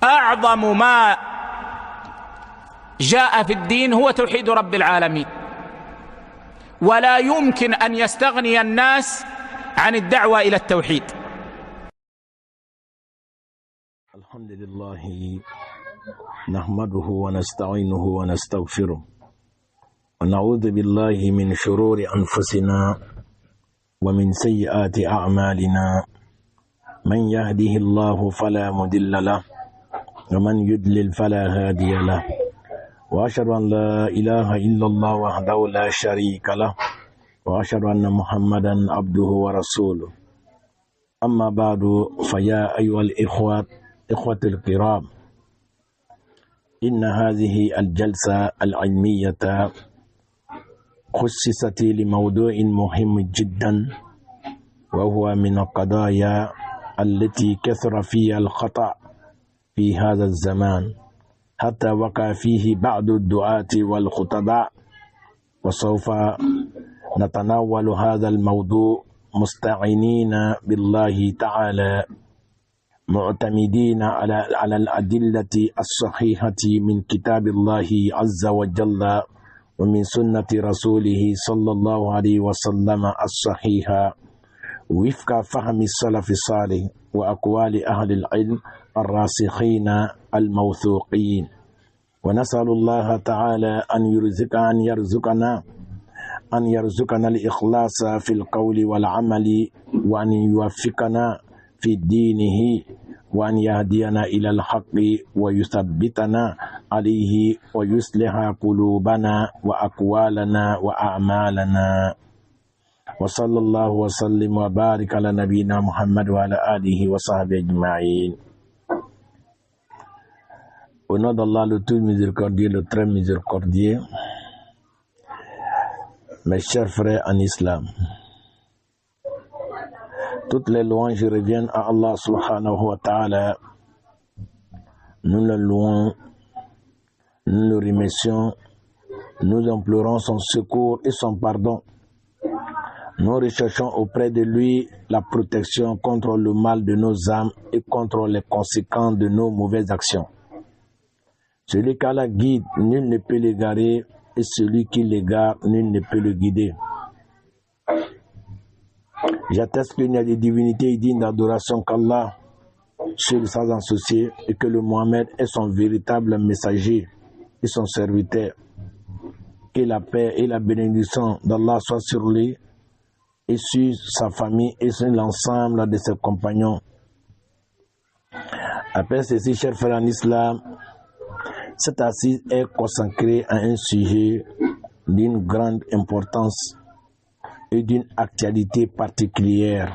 أعظم ما جاء في الدين هو توحيد رب العالمين، ولا يمكن أن يستغني الناس عن الدعوة إلى التوحيد. الحمد لله نحمده ونستعينه ونستغفره ونعوذ بالله من شرور أنفسنا ومن سيئات أعمالنا، من يهده الله فلا مضل له ومن يضلل فلا هادي له، وأشهد أن لا إله إلا الله وحده لا شريك له، وأشهد أن محمدا عبده ورسوله. أما بعد، فيا أيها إخوة الكرام، إن هذه الجلسة العلمية خصصت لموضوع مهم جدا، وهو من القضايا التي كثر فيها الخطأ في هذا الزمان، حتى وقع فيه بعض الدعاة والخطباء. وسوف نتناول هذا الموضوع مستعينين بالله تعالى، معتمدين على الأدلة الصحيحة من كتاب الله عز وجل ومن سنة رسوله صلى الله عليه وسلم الصحيحة، وفق فهم السلف الصالح وأقوال أهل العلم الراسخين الموثوقين. ونسأل الله تعالى أن يرزقنا الإخلاص في القول والعمل، وأن يوفقنا في دينه، وأن يهدينا إلى الحق ويثبتنا عليه، ويصلح قلوبنا وأقوالنا وأعمالنا. وصلى الله وسلم وبارك على نبينا محمد وعلى آله وصحبه أجمعين. Au nom d'Allah, le tout miséricordieux, le très miséricordieux, mes chers frères en islam, toutes les louanges reviennent à Allah subhanahu wa ta'ala. Nous le louons, nous le remercions, nous implorons son secours et son pardon. Nous recherchons auprès de lui la protection contre le mal de nos âmes et contre les conséquences de nos mauvaises actions. Celui qu'Allah guide, nul ne peut l'égarer, et celui qui l'égare, nul ne peut le guider. J'atteste qu'il n'y a des divinités dignes d'adoration qu'Allah, seul sans associé, et que le Mohammed est son véritable messager et son serviteur. Que la paix et la bénédiction d'Allah soient sur lui et sur sa famille et sur l'ensemble de ses compagnons. Après ceci, chers frères en islam, cette assise est consacrée à un sujet d'une grande importance et d'une actualité particulière,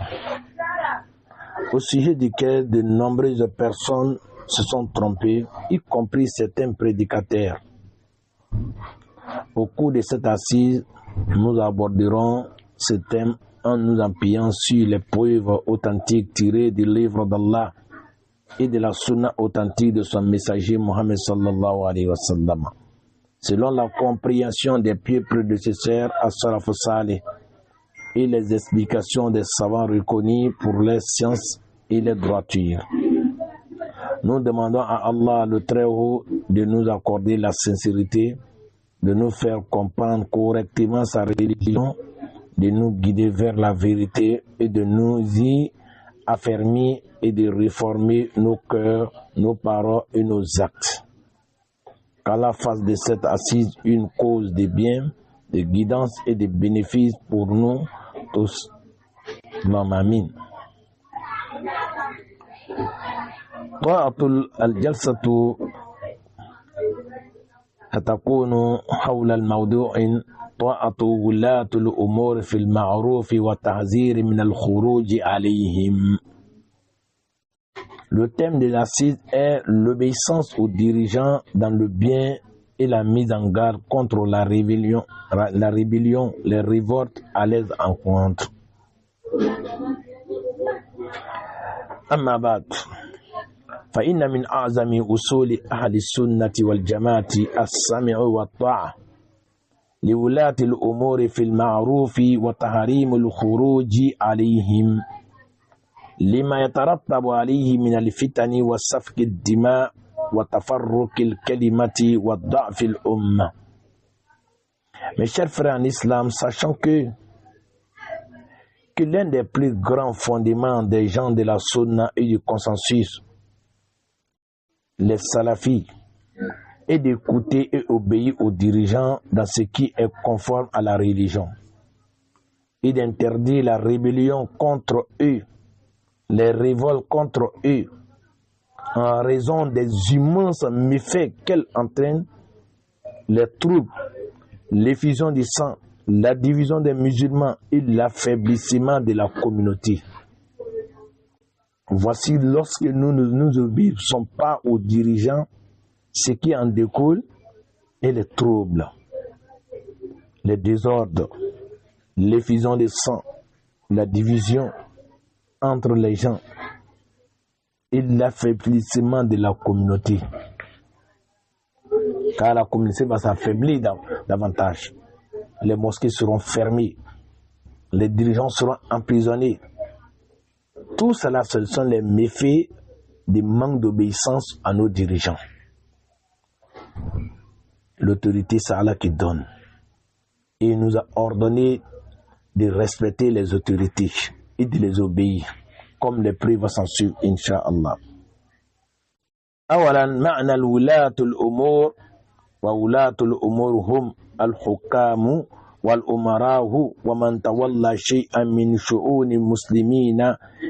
au sujet duquel de nombreuses personnes se sont trompées, y compris certains prédicateurs. Au cours de cette assise, nous aborderons ce thème en nous appuyant sur les preuves authentiques tirées du livre d'Allah et de la sunna authentique de son messager Mohammed sallallahu alayhi wa sallam, selon la compréhension des pieux prédécesseurs as-salaf salih et les explications des savants reconnus pour les sciences et les droitures. Nous demandons à Allah le Très-Haut de nous accorder la sincérité, de nous faire comprendre correctement sa religion, de nous guider vers la vérité et de nous y affermir et de réformer nos cœurs, nos paroles et nos actes. Qu'Allah fasse de cette assise une cause de bien, de guidance et de bénéfice pour nous tous. Amin. الجلسة ستكون حول الموضوع طاعة ولاة الأمور في المعروف والتحذير من الخروج عليهم. Le thème de l'assise est l'obéissance aux dirigeants dans le bien et la mise en garde contre la rébellion, les révoltes à les encontres. أما بعد، فإن من أعظم أصول أهل السنة والجماعة السمع والطاعة لولاة الأمور في المعروف وتحريم الخروج عليهم لما يترتب عليه من الفتن وسفك الدماء وتفرق الكلمة وضعف الأمة. Mes chers frères en islam, sachant que l'un des plus grands fondements des gens de la sunna et du consensus, les salafis, est d'écouter et obéir aux dirigeants dans ce qui est conforme à la religion et d'interdire la rébellion contre eux, les révoltes contre eux, en raison des immenses méfaits qu'elles entraînent, les troubles, l'effusion du sang, la division des musulmans et l'affaiblissement de la communauté. Voici, lorsque nous ne nous obéissons pas aux dirigeants, ce qui en découle est les troubles, les désordres, l'effusion du sang, la division entre les gens et l'affaiblissement de la communauté. Car la communauté va s'affaiblir davantage. Les mosquées seront fermées, les dirigeants seront emprisonnés. Tout cela, ce sont les méfaits du manque d'obéissance à nos dirigeants. L'autorité, c'est Allah qui donne. Et il nous a ordonné de respecter les autorités et de les obéir, comme les prix va s'en suivre, Inch'Allah. أولا معنى الولاة الأمور وولاة الأمور هم الحكام والأمراء ومن تولى شيئا من شؤون المسلمين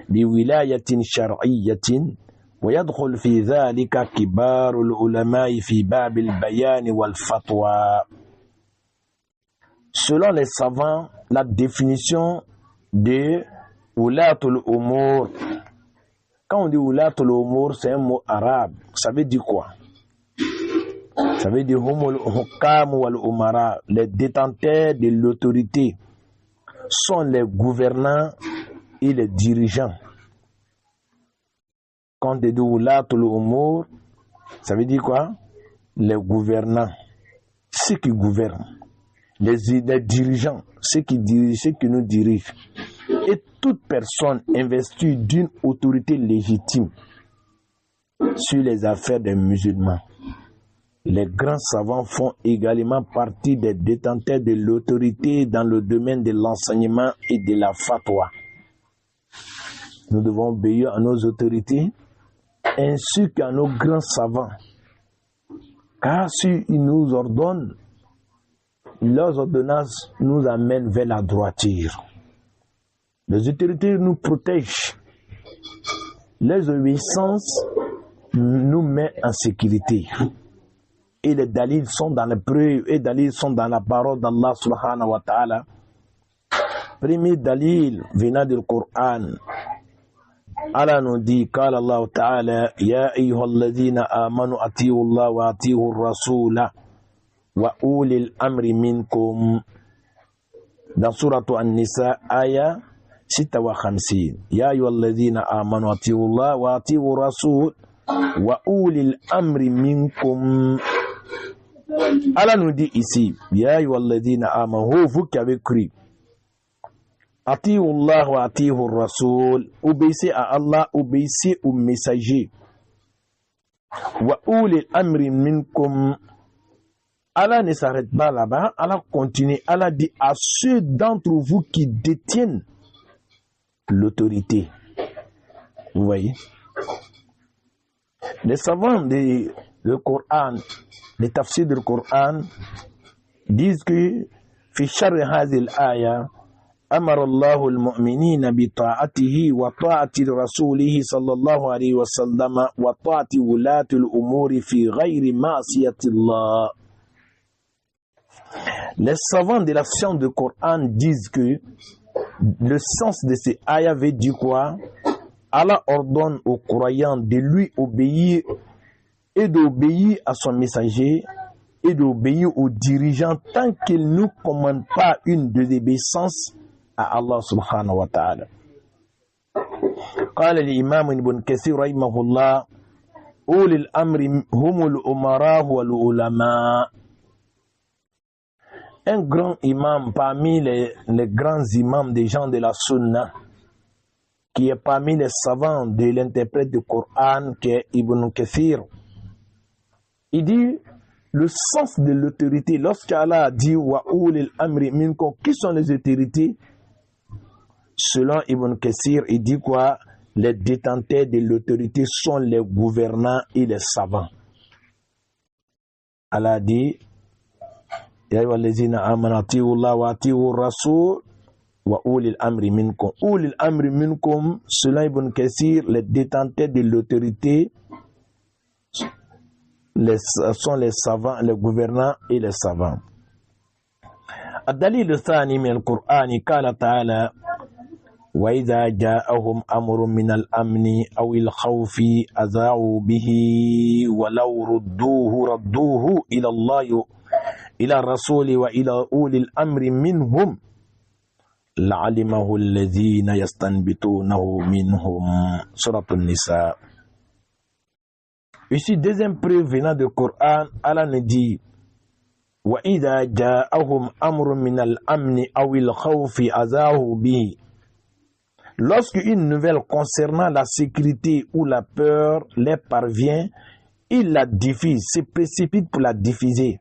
بولاية شرعية ويدخل في ذلك كبار العلماء في باب البيان والفتوى. Selon les savants, la définition de Wulatul Umur, quand on dit Wulatul Umur, c'est un mot arabe. Ça veut dire quoi? Ça veut dire Humul Hukam wal Umara. Les détenteurs de l'autorité sont les gouvernants et les dirigeants. Quand on dit Wulatul Umur, ça veut dire quoi? Les gouvernants, ceux qui gouvernent. Les dirigeants, ceux qui nous dirigent, et toute personne investie d'une autorité légitime sur les affaires des musulmans. Les grands savants font également partie des détenteurs de l'autorité dans le domaine de l'enseignement et de la fatwa. Nous devons obéir à nos autorités ainsi qu'à nos grands savants, car s'ils nous ordonnent, leurs ordonnances nous amènent vers la droiture. Les autorités nous protègent. Les obéissances nous mettent en sécurité. Et les dalils sont dans les preuves, et les dalils sont dans la parole d'Allah subhanahu wa ta'ala. Premier dalil venant du Coran. Allah nous dit, قال الله تعالى يا أيها الذين آمنوا أطيعوا الله وأطيعوا الرسول وأولي الأمر منكم. Dans Surah An-Nisa, aya 56. يا أيها الذين آمنوا أطيعوا الله وأطيعوا الرسول وأولي الأمر منكم. Allah nous dit ici, يا أيها الذين آمنوا, vous qui avez cru, أطيعوا الله وأطيعوا الرسول, obéissez à Allah, obéissez aux messagers. وأولي الأمر منكم. Allah ne s'arrête pas là-bas, Allah continue, Allah dit à ceux d'entre vous qui détiennent l'autorité. Vous voyez? Les savants du Coran, les tafsirs du Coran, disent que في شر هذه الآية أمر الله المؤمنين بطاعته وطاعة رسوله صلى الله عليه وسلم وطاعة ولاة الأمور في غير معصية الله. Les savants de la science du Coran disent que le sens de ces ayats veut dire quoi? Allah ordonne aux croyants de lui obéir et d'obéir à son messager et d'obéir aux dirigeants tant qu'ils ne commandent pas une désobéissance à Allah subhanahu wa ta'ala. قال الإمام ابن كثير رحمه الله أولي الأمر هم الأمراء والعلماء. Un grand imam parmi les grands imams des gens de la Sunna, qui est parmi les savants de l'interprète du Coran, qui est Ibn Kathir, Il dit le sens de l'autorité. Lorsqu'Allah a dit wa ulil amri minkum, qui sont les autorités? Selon Ibn Kassir, il dit quoi? Les détenteurs de l'autorité sont les gouvernants et les savants. Allah dit ya ayyuhallazina amanu atiiu Allah wa atiiu rasul wa ulil amri minkum. Ulil amri minkum, selon Ibn Kassir, les détenteurs de l'autorité sont les savants, les gouvernants et les savants. الدليل الثاني من القرآن قال تعالى وإذا جاءهم أمر من الأمن أو الخوف أذاعوا به ولو ردوه إلى الله إلى الرسول وإلى أولي الأمر منهم لعلمه الذين يستنبطونه منهم. سورة النساء. Ici, deuxième preuve venant du Coran, Allah nous dit وَإِذَا جَاءَهُمْ أَمْرٌ مِنَ الْأَمْنِ أَوِ الْخَوْفِ أَذَاعُوا بِهِ. Lorsque une nouvelle concernant la sécurité ou la peur les parvient, ils la diffusent, se précipitent pour la diffuser.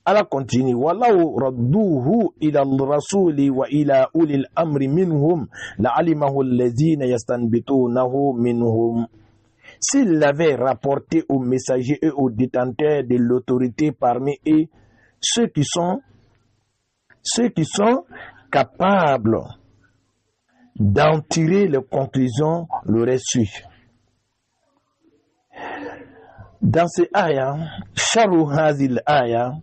Allah continue وَلَوْ رَدُّوهُ إِلَى الرَّسُولِ وَإِلَى أُولِي الْأَمْرِ مِنْهُمْ لَعَلِمَهُ الَّذِينَ يَسْتَنبِطُونَهُ مِنْهُمْ. S'ils l'avaient rapporté aux messagers et aux détenteurs de l'autorité parmi eux, ceux qui sont capables d'en tirer les conclusions l'auraient su. Dans ces ayats, شر هذه الآية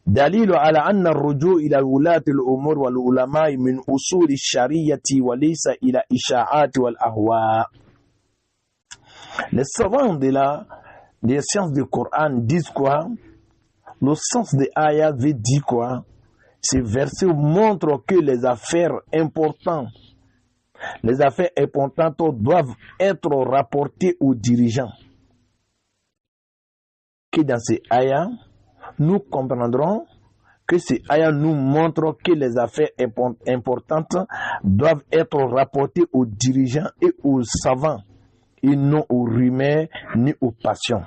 دليل على أن الرجوع إلى ولاة الأمور والعلماء من أصول الشريعة وليس إلى إشاعات والأهواء. Les savants des sciences du Coran disent quoi? Le sens de ayat veut dire quoi? Ces versets montrent que les affaires importantes doivent être rapportées aux dirigeants. Que dans ces ayats, nous comprendrons que ces ayats nous montrent que les affaires importantes doivent être rapportées aux dirigeants et aux savants, et non aux rumeurs ni aux passions.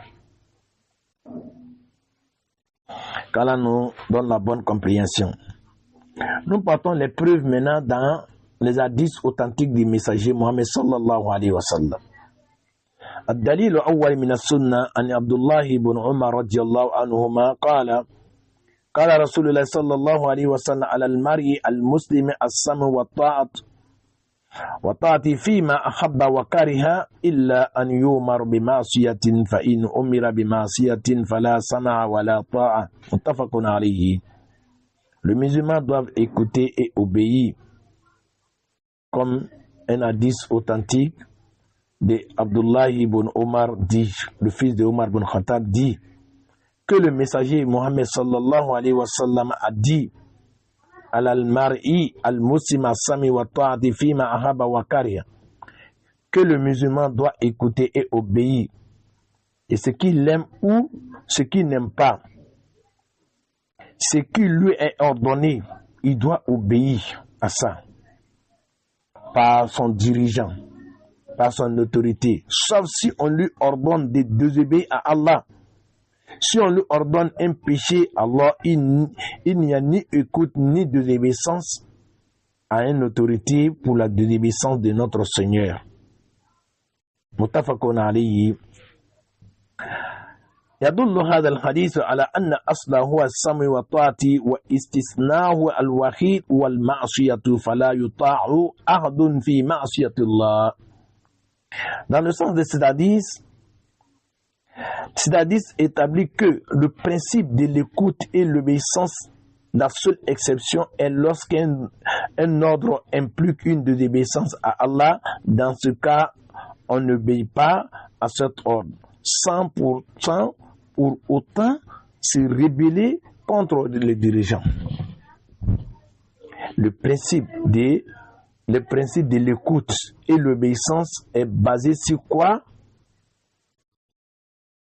Qu'Allah nous donne la bonne compréhension. Nous partons les preuves maintenant dans les hadiths authentiques du messager Mohammed sallallahu alayhi wa sallam. الدليل الأول من السنة أن عبد الله بن عمر رضي الله عنهما قال رسول الله صلى الله عليه وسلم على المرء المسلم السمع والطاعة فيما أحب وكره إلا أن يؤمر بمعصية فإن أمر بمعصية فلا سمع ولا طاعة. متفق عليه. Le musulman doit écouter et obéir, comme un hadith authentique de Abdullah ibn Omar dit, le fils de Omar ibn Khattab dit que le messager Mohammed sallallahu alayhi wa sallam a dit al-mar'i al-muslim as-sami wa ta'ati fima ahaba wa kariha, que le musulman doit écouter et obéir, et ce qu'il aime ou ce qu'il n'aime pas, ce qui lui est ordonné, il doit obéir à ça par son dirigeant, par son autorité, sauf si on lui ordonne de désobéir à Allah. Si on lui ordonne un péché, Allah, il n'y a ni écoute ni désobéissance à une autorité pour la désobéissance de notre Seigneur. Muttafaqun alayhi. يدل هذا الحديث على أن أصله هو السمع والطاعة واستثناءه الوحيد والمعصية فلا يطاع أحد في معصية الله. Dans le sens de cet hadith établit que le principe de l'écoute et l'obéissance, la seule exception est lorsqu'un ordre implique une désobéissance à Allah. Dans ce cas, on n'obéit pas à cet ordre, sans pour autant se rebeller contre les dirigeants. Le principe de l'écoute et l'obéissance est basé sur quoi?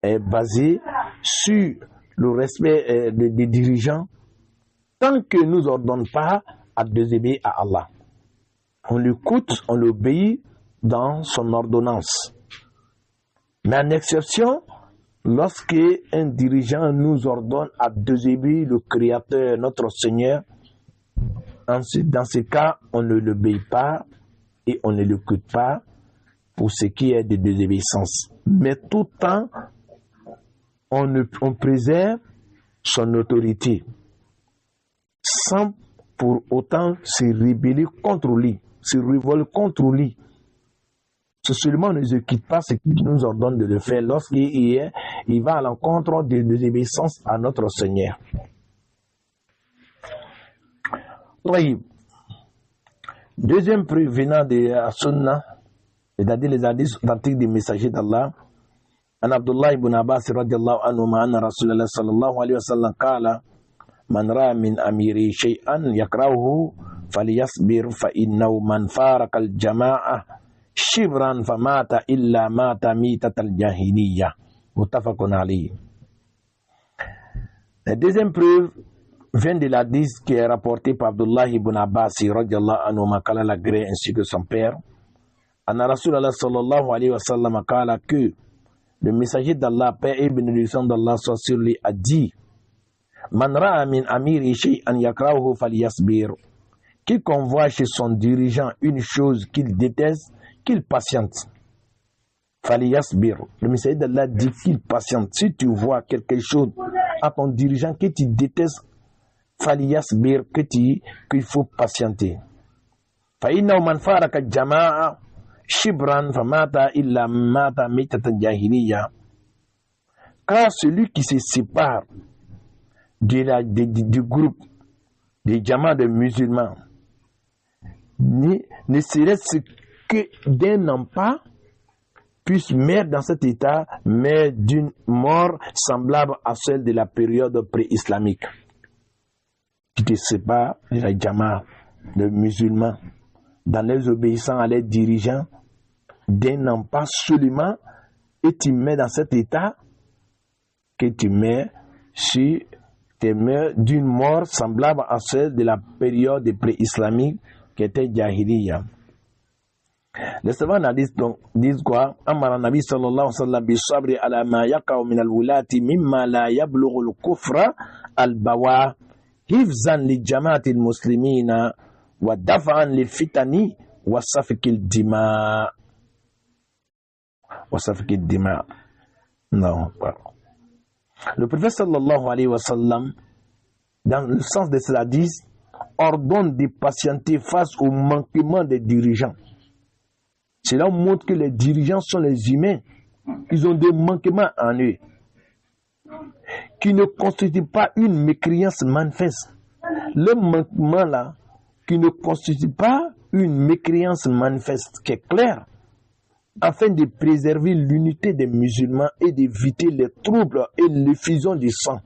Est basé sur le respect des dirigeants tant que nous n'ordonnons pas à désobéir à Allah. On l'écoute, on l'obéit dans son ordonnance. Mais en exception, Lorsque un dirigeant nous ordonne à désobéir le Créateur, notre Seigneur, ensuite, dans ce cas, on ne l'obéit pas et on ne l'écoute pas pour ce qui est de désobéissance. Mais tout le temps, on préserve son autorité sans pour autant se rebeller contre lui, se révolte contre lui. C'est seulement on ne quitte pas ce qu'il nous ordonne de le faire lorsqu'il va à l'encontre de désobéissance à notre Seigneur. Oui. Deuxième preuve venant de la Sunna, c'est-à-dire les hadiths authentiques des messagers d'Allah, عن عبد الله بن عباس رضي الله عنهما أن رسول الله صلى الله عليه وسلم قال من رأى من أميره شيئا يكرهه فليصبر فإنه من فارق الجماعة شبرا فمات إلا مات ميتة الجاهلية متفق عليه. La deuxième preuve vient de l'hadith qui est rapporté par Abdullah ibn Abbas radiyallahu anhu qala la gré ainsi que son père. Anna Rasulullah sallallahu alayhi wa sallam qala que le messager d'Allah, paix et bénédiction d'Allah soit sur lui, a dit Man ra'a min amiri shay'an yakrahu falyasbir. Quiconque voit chez son dirigeant une chose qu'il déteste, qu'il patiente. Falyasbir. Le messager d'Allah dit qu'il patiente. Si tu vois quelque chose à ton dirigeant que tu détestes, falyasbir, qu'il faut patienter. Fa innahu man faraka jama'a Shibran famata illa mata mitatan jahiliya. Car celui qui se sépare du groupe des jamas de musulmans ne serait-ce que d'un an pas puisse mourir dans cet état, mais d'une mort semblable à celle de la période pré-islamique. Qui te sépare de la jama de musulmans dans les obéissants à leurs dirigeants d'un an pas seulement, et tu mets dans cet état que tu mets d'une mort semblable à celle de la période pré-islamique qui était Jahiliya. Les savants disent quoi? Amara Nabi sallallahu alayhi wa sallam bi sabri ala ma yaqa'u min al-wulati mimma la yablughu al-kufra al-bawa hifzan li jama'ati al-muslimina wa daf'an lil fitani wa safki al-dima. Wa safki al-dima. Non, pardon. Le prophète sallallahu alayhi wa sallam, dans le sens de cela, dit, ordonne de patienter face au manquement des dirigeants. Cela montre que les dirigeants sont les humains. Ils ont des manquements en eux qui ne constituent pas une mécréance manifeste. Le manquement là, qui ne constitue pas une mécréance manifeste, qui est claire, afin de préserver l'unité des musulmans et d'éviter les troubles et l'effusion du sang.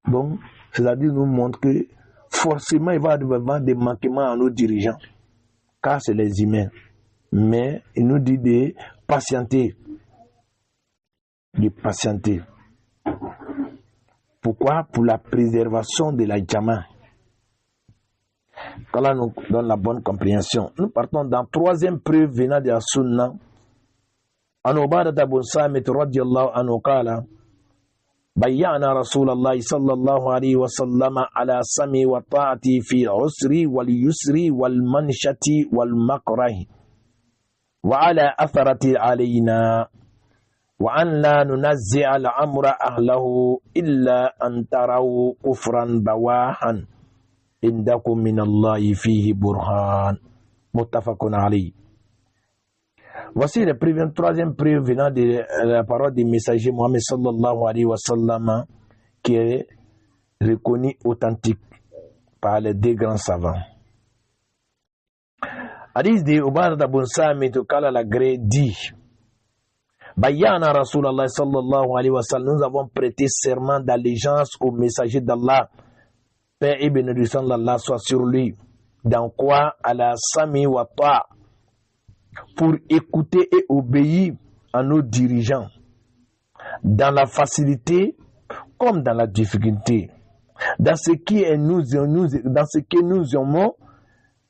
Donc, c'est-à-dire nous montre que forcément il va y avoir des manquements à nos dirigeants, car c'est les humains. Mais il nous dit de patienter. De patienter. Pourquoi? Pour la préservation de la Jama. Quand là nous donne la bonne compréhension. Nous partons dans troisième preuve venant de la Sunna. An Ubadah bin Samit radiyallahu anhu qala bayyana Rasulullah sallallahu alayhi wa sallam ala sami wa ta'ati fi usri wal yusri wal manshati wal makrahi وعلى أثرة علينا وأن لا ننزع الأمر أهله إلا أن تروا كفرا بواحا عندكم من الله فيه برهان متفق عليه. Voici le troisième preuve venant de la parole du messager Mohammed sallallahu alayhi wa sallam qui est reconnu authentique par les deux grands savants. Hadith de Ubadah bin Samit qala la gré dit Bayyana Rasulallah sallallahu alayhi wa sallam, nous avons prêté serment d'allégeance au messager d'Allah, paix et bénédiction d'Allah soit sur lui. Dans quoi? À la sami wa ta'a, pour écouter et obéir à nos dirigeants, dans la facilité comme dans la difficulté, dans ce qui est dans ce que nous aimons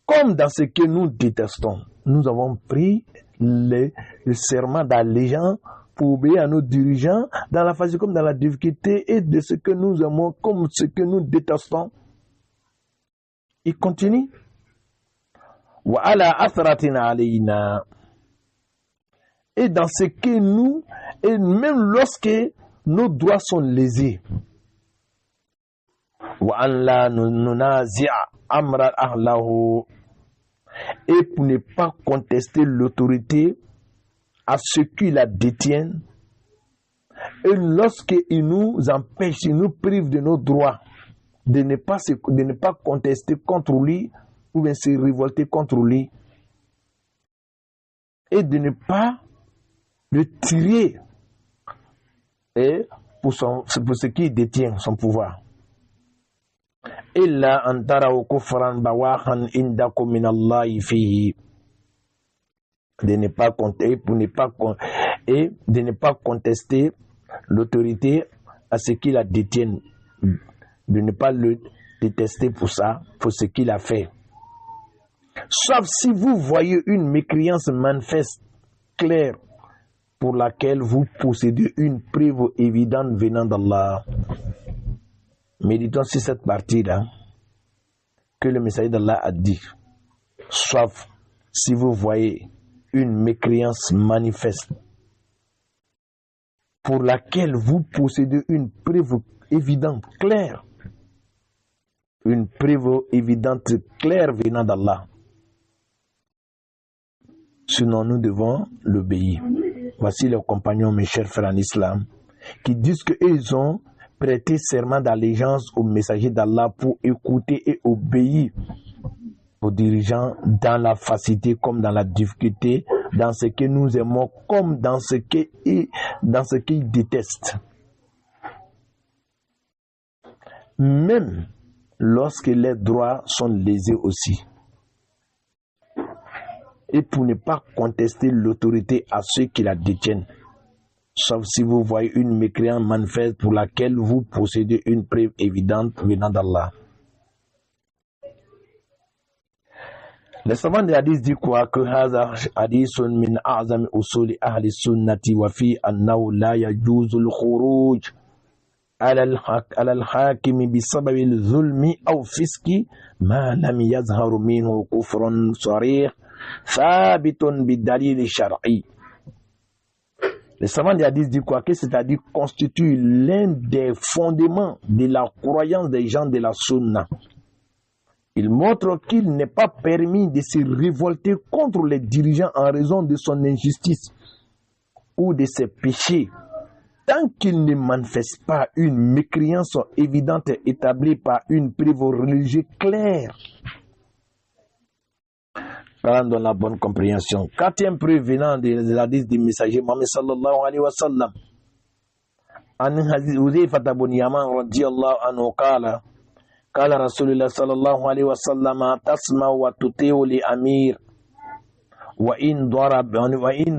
comme dans ce que nous détestons. Nous avons pris le serment d'allégeance pour obéir à nos dirigeants dans la facilité comme dans la difficulté et de ce que nous aimons comme ce que nous détestons. Il continue. Wa ala athratina alayna. Et dans ce que nous, et même lorsque nos droits sont lésés. Wa an la nunazi'a amra ahlahu. Et pour ne pas contester l'autorité à ceux qui la détiennent, et lorsqu'ils nous empêchent, ils nous privent de nos droits, de ne pas contester contre lui, ou bien se révolter contre lui, et de ne pas le tirer et pour ce qui détient son pouvoir. Illa an taraw kufran bawahan indakum min Allahi fihi. De ne pas compter et de ne pas contester l'autorité à ce qu'il la détienne, de ne pas le détester pour ça, pour ce qu'il a fait. Sauf si vous voyez une mécréance manifeste, claire, pour laquelle vous possédez une preuve évidente venant d'Allah. Méditons sur cette partie-là que le messager d'Allah a dit. Sauf si vous voyez une mécréance manifeste pour laquelle vous possédez une preuve évidente, claire. Une preuve évidente, claire venant d'Allah. Sinon, nous devons l'obéir. Voici les compagnons, mes chers frères en islam, qui disent qu'ils ont prêté serment d'allégeance au messager d'Allah pour écouter et obéir aux dirigeants dans la facilité comme dans la difficulté, dans ce que nous aimons comme dans ce qu'ils détestent. Même lorsque les droits sont lésés aussi. Et pour ne pas contester l'autorité à ceux qui la détiennent. Sauf si vous voyez une mécréance manifeste pour laquelle vous possédez une preuve évidente venant d'Allah. Le savant de hadith dit quoi? Que hadha hadithun min a'zami usuli ahli sunnati wa fi annahu la yajuzu al-khuruj ala al-hakim bisabab al-zulmi aw fiski ma lam yazhar minhu kufrun sarih thabitun bidalil shar'i. Le savant des hadiths dit quoi? Que c'est-à-dire constitue l'un des fondements de la croyance des gens de la sunna. Il montre qu'il n'est pas permis de se révolter contre les dirigeants en raison de son injustice ou de ses péchés, tant qu'il ne manifeste pas une mécréance évidente établie par une preuve religieuse claire. Parlant dans la bonne compréhension. Quatrième preuve venant de l'hadith du messager Mohammed sallallahu alayhi wa sallam. An Huzayfa ibn Yaman radiyallahu anhu qala qala Rasulullah sallallahu alayhi wa sallam tasma wa tuti'u li amir wa in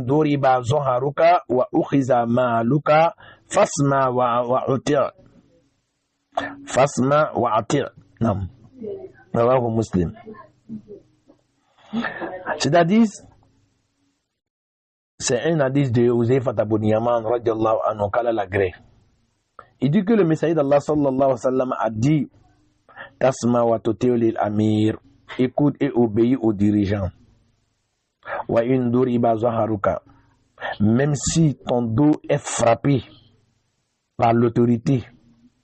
duriba zuharuka wa ukhiza maluka fasma wa uti'. Fasma wa ati'. Nam. Rawahu Muslim. C'est-à-dire, c'est un hadith de Huzayfa ibn Yaman radiyallahu anhu qala l'agré. Il dit que le messager d'Allah sallallahu alayhi wa sallam a dit tasma wa tuti'u lil amir, écoute et obéis aux dirigeants. Wa in duriba zaharuka, même si ton dos est frappé par l'autorité,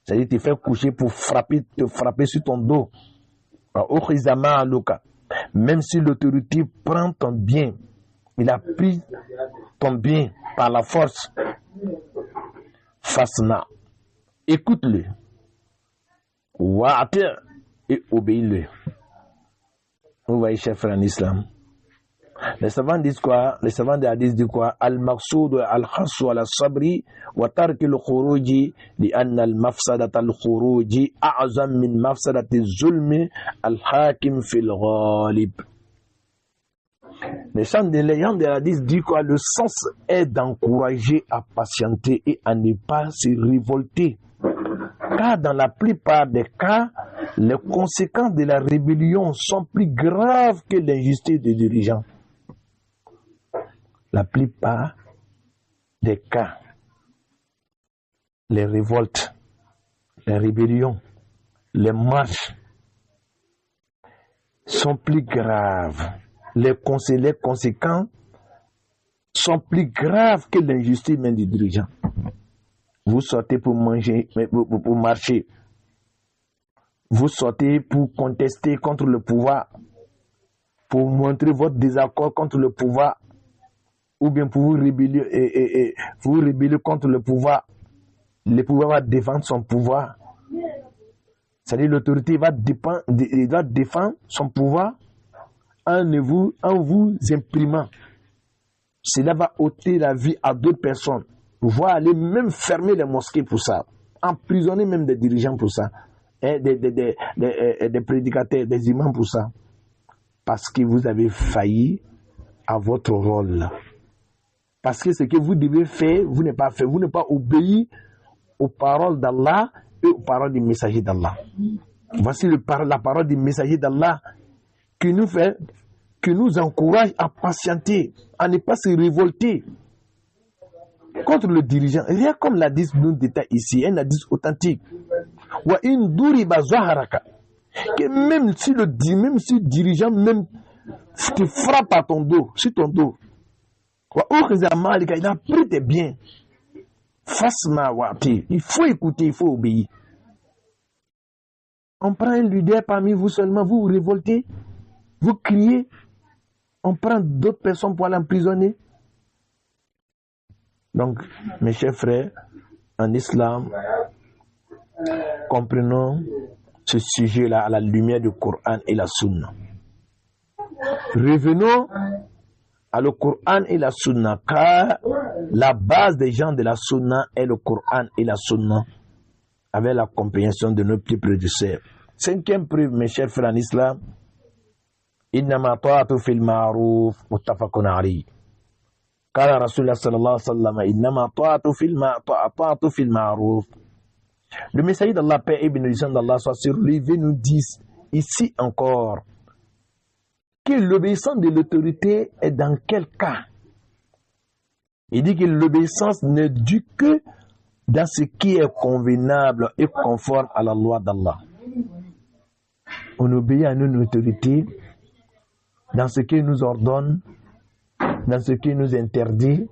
c'est-à-dire te fait coucher pour te frapper sur ton dos. Wa ukhiza ma'aluka, même si l'autorité prend ton bien, il a pris ton bien par la force. Fasna, écoute-le. Wa'ati' et obéis-le. Vous voyez, chers frères en islam. Les savants disent quoi? Les savants des hadiths disent quoi? Al-maqsoud al-khassu al-sabri wa tarki al-khuruji li anna al-mafsadat al-khuruji a'zam min mafsadati al-zulmi al-hakim fil ghalib. Les gens des hadiths disent quoi? Le sens est d'encourager à patienter et à ne pas se révolter. Car dans la plupart des cas, les conséquences de la rébellion sont plus graves que l'injustice des dirigeants. La plupart des cas, les révoltes, les rébellions, les marches sont plus graves. Les conséquences sont plus graves que l'injustice même du dirigeant. Vous sortez pour manger, pour marcher. Vous sortez pour contester contre le pouvoir, pour montrer votre désaccord contre le pouvoir, ou bien pour vous rébeller, vous rébeller contre le pouvoir. Le pouvoir va défendre son pouvoir. C'est-à-dire l'autorité va défendre son pouvoir en vous imprimant. Cela va ôter la vie à d'autres personnes. Voire aller même fermer les mosquées pour ça. Emprisonner même des dirigeants pour ça. Et des prédicateurs, des imams pour ça. Parce que vous avez failli à votre rôle. Parce que ce que vous devez faire, vous n'avez pas fait. Vous n'avez pas obéi aux paroles d'Allah et aux paroles du messager d'Allah. Voici la parole du messager d'Allah qui nous encourage à patienter, à ne pas se révolter contre le dirigeant. Rien comme la dit nous détaille ici, un hadith authentique. Que même si le dirigeant même te frappe à ton dos, sur ton dos, il a pris tes biens. Il faut écouter, il faut obéir. On prend un leader parmi vous seulement, vous vous révoltez, vous criez, on prend d'autres personnes pour l'emprisonner. Donc, mes chers frères, en islam, comprenons ce sujet-là à la lumière du Coran et la Sunna. Revenons à le Coran et la Sunna, car la base des gens de la Sunna est le Coran et la Sunna, avec la compréhension de nos plus prédécesseurs. Cinquième preuve, mes chers frères en islam, innama ta'atu fil ma'ruf muttafaqun alayh. Qala Rasulullah sallallahu alayhi wa sallam, innama ta'atu fil ma'ruf. Le messager d'Allah, paix et bénédiction d'Allah soit sur lui, nous dit ici encore que l'obéissance de l'autorité est dans quel cas? Il dit que l'obéissance n'est due que dans ce qui est convenable et conforme à la loi d'Allah. On obéit à une autorité dans ce qu'il nous ordonne, dans ce qu'il nous interdit,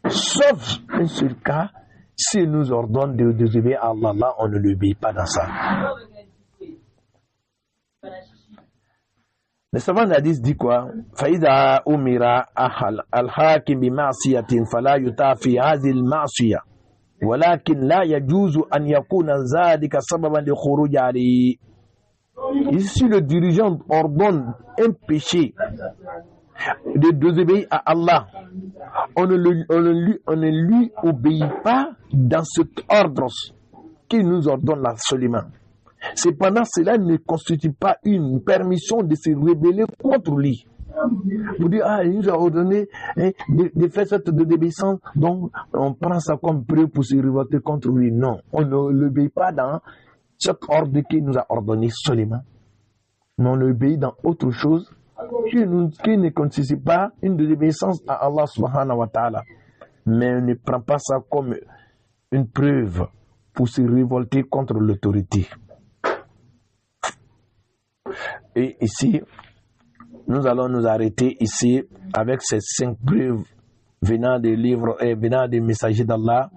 sauf un seul cas, s'il nous ordonne de obéir à Allah, on ne l'obéit pas dans ça. Le savant hadith dit quoi? Faïda umira al-hakim bi ma'siyatin fala yutafi hadhihi al-ma'siyah walakin la yajuzu an yakuna dhalika sababan li khuruj alayhi. Ici le dirigeant ordonne un péché de désobéir à Allah, on ne lui obéit pas dans cet ordre qu'il nous ordonne absolument. Cependant, cela ne constitue pas une permission de se rebeller contre lui. Vous dites, il nous a ordonné de faire cette désobéissance, donc on prend ça comme preuve pour se révolter contre lui. Non, on ne l'obéit pas dans cet ordre qu'il nous a ordonné seulement. Mais on l'obéit dans autre chose qui ne constitue pas une désobéissance à Allah subhanahu wa ta'ala. Mais on ne prend pas ça comme une preuve pour se révolter contre l'autorité. Et ici, nous allons nous arrêter ici avec ces 5 preuves venant des livres et venant des messagers d'Allah,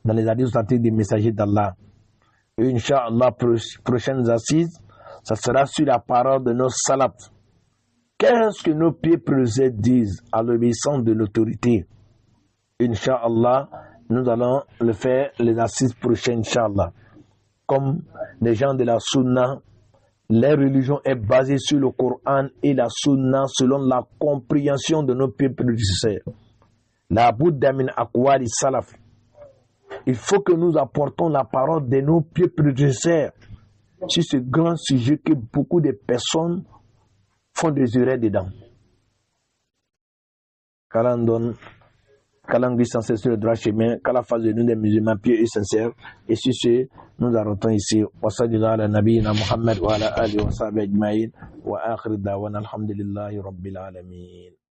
dans les hadiths authentiques des messagers d'Allah. Et Inch'Allah, prochaines assises, ça sera sur la parole de nos salafs. Qu'est-ce que nos pieds précédents disent à l'obéissance de l'autorité? Inch'Allah, nous allons le faire les assises prochaines, Inch'Allah. Comme les gens de la Sunna, la religion est basée sur le Coran et la Sunna selon la compréhension de nos pieds prédécesseurs. La Bouddha min aqwali salaf. Il faut que nous apportons la parole de nos pieds prédécesseurs sur ce grand sujet que beaucoup de personnes font des erreurs dedans. Qu'Allah nous sans cesse sur le droit chemin, qu'Allah fasse de nous des musulmans pieux et sincères. Et sur ce, nous arrêtons ici. Wa sallallahu ala nabiyyina Muhammad wa ala alihi wa sahbihi ajma'in. Wa akhir da'wana alhamdulillahi rabbil alamin.